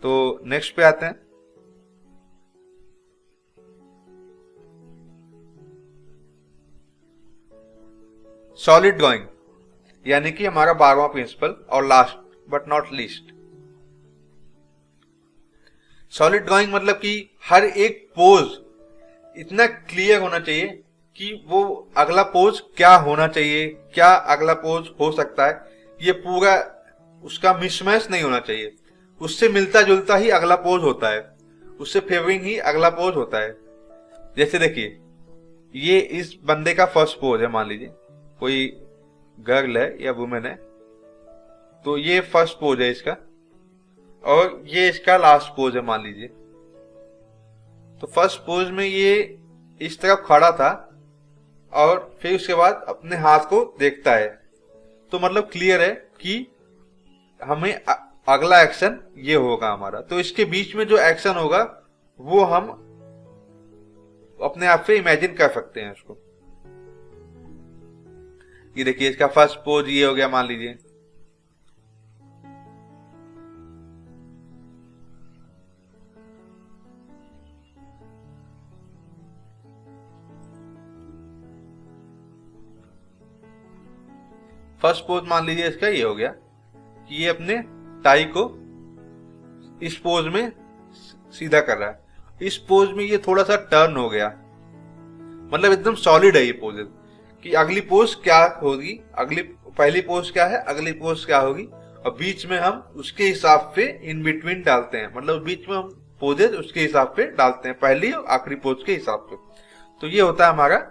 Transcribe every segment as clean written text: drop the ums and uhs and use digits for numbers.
तो नेक्स्ट पे आते हैं। सॉलिड ड्राइंग, यानी कि हमारा 12वां प्रिंसिपल और last but not least. Solid drawing मतलब कि हर एक पोज इतना क्लियर होना चाहिए कि वो अगला पोज क्या होना चाहिए, क्या अगला पोज हो सकता है, ये पूरा उसका मिसमैच नहीं होना चाहिए। उससे मिलता जुलता ही अगला पोज होता है, उससे फेवरिंग ही अगला पोज होता है। जैसे देखिए, ये इस बंदे का फर्स्ट पोज है, मान लीजिए कोई गर्ल है या वुमेन है, तो ये फर्स्ट पोज है इसका, और ये इसका लास्ट पोज है मान लीजिए। तो फर्स्ट पोज में ये इस तरफ खड़ा था और फिर उसके बाद अपने हाथ को देखता है, तो मतलब क्लियर है कि हमें अगला एक्शन ये होगा हमारा। तो इसके बीच में जो एक्शन होगा वो हम अपने आप से इमेजिन कर सकते हैं उसको। ये देखिए, इसका फर्स्ट पोज ये हो गया मान लीजिए। फर्स्ट पोज मान लीजिए इसका ये हो गया कि ये अपने टाई को इस पोज में सीधा कर रहा है। इस पोज में ये थोड़ा सा टर्न हो गया, मतलब एकदम सॉलिड है ये पोज कि अगली पोज क्या होगी, अगली पहली पोज क्या है, अगली पोज क्या होगी, और बीच में हम उसके हिसाब से इन बिटवीन डालते हैं, मतलब बीच में हम पोजेज उसके हिसाब से डालते हैं, पहली और आखिरी पोज के हिसाब से। तो ये होता है हमारा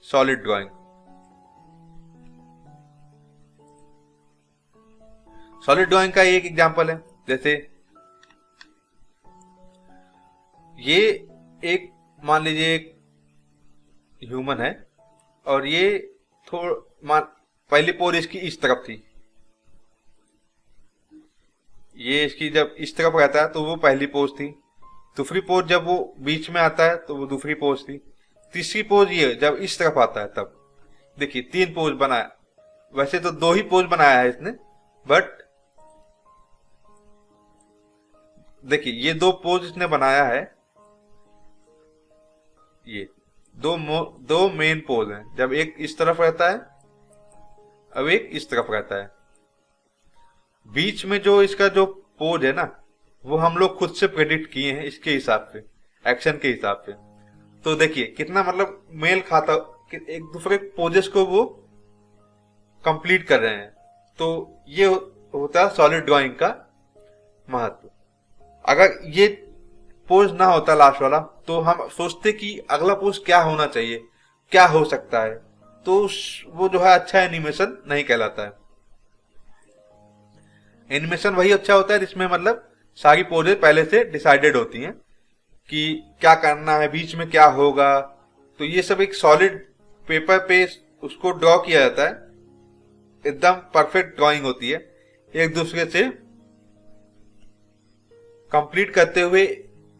सॉलिड ड्राइंग। सॉलिड ड्राइंग का एक एग्जांपल है, जैसे ये एक मान लीजिए एक ह्यूमन है और ये पहली पोज इसकी इस तरफ थी, ये इसकी जब इस तरफ रहता है तो वो पहली पोज थी। दूसरी पोज जब वो बीच में आता है तो वो दूसरी पोज थी। तीसरी पोज ये जब इस तरफ आता है तब। देखिए 3 पोज बनाया, वैसे तो 2 ही पोज बनाया है इसने, बट देखिए ये 2 पोज इसने बनाया है, ये दो मेन पोज हैं। जब एक इस तरफ रहता है, अब एक इस तरफ रहता है। बीच में जो इसका जो पोज है ना, वो हम लोग खुद से प्रेडिक्ट किए हैं इसके हिसाब से, एक्शन के हिसाब से। तो देखिए कितना मतलब मेल खाता, एक दूसरे पोजेस को वो कंप्लीट कर रहे हैं। तो ये होता है सॉलिड ड्राइंग का महत्व। अगर ये पोज ना होता लास्ट वाला, तो हम सोचते कि अगला पोज क्या होना चाहिए, क्या हो सकता है, तो वो जो है अच्छा एनिमेशन नहीं कहलाता है। एनिमेशन वही अच्छा होता है जिसमें मतलब सारी पोजेज पहले से डिसाइडेड होती हैं कि क्या करना है, बीच में क्या होगा। तो ये सब एक सॉलिड पेपर पे उसको ड्रॉ किया जाता है, एकदम परफेक्ट ड्राइंग होती है। एक दूसरे से कंप्लीट करते हुए,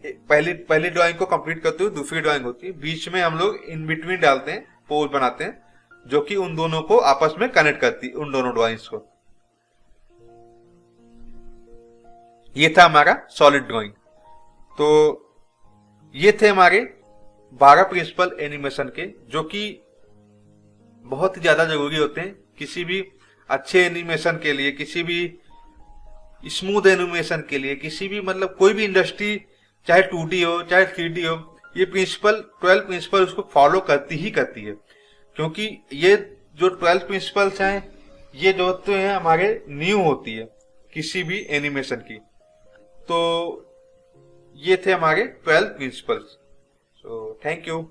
पहली ड्राइंग को कंप्लीट करते हुए दूसरी ड्राइंग होती है, बीच में हम लोग इन बिटवीन डालते हैं, पोज बनाते हैं, जो कि उन दोनों को आपस में कनेक्ट करती है, उन दोनों ड्राइंग्स को। ये था हमारा सॉलिड ड्राइंग। तो ये थे हमारे 12 प्रिंसिपल एनिमेशन के, जो कि बहुत ही ज्यादा जरूरी होते हैं किसी भी अच्छे एनिमेशन के लिए, किसी भी स्मूथ एनिमेशन के लिए, किसी भी मतलब कोई भी इंडस्ट्री, चाहे 2D हो चाहे 3D हो, ये 12 प्रिंसिपल उसको फॉलो करती ही करती है। क्योंकि ये जो 12 प्रिंसिपल्स हैं, ये जो होते हैं हमारे न्यू होती है किसी भी एनिमेशन की। तो ये थे हमारे 12 प्रिंसिपल्स। So thank you.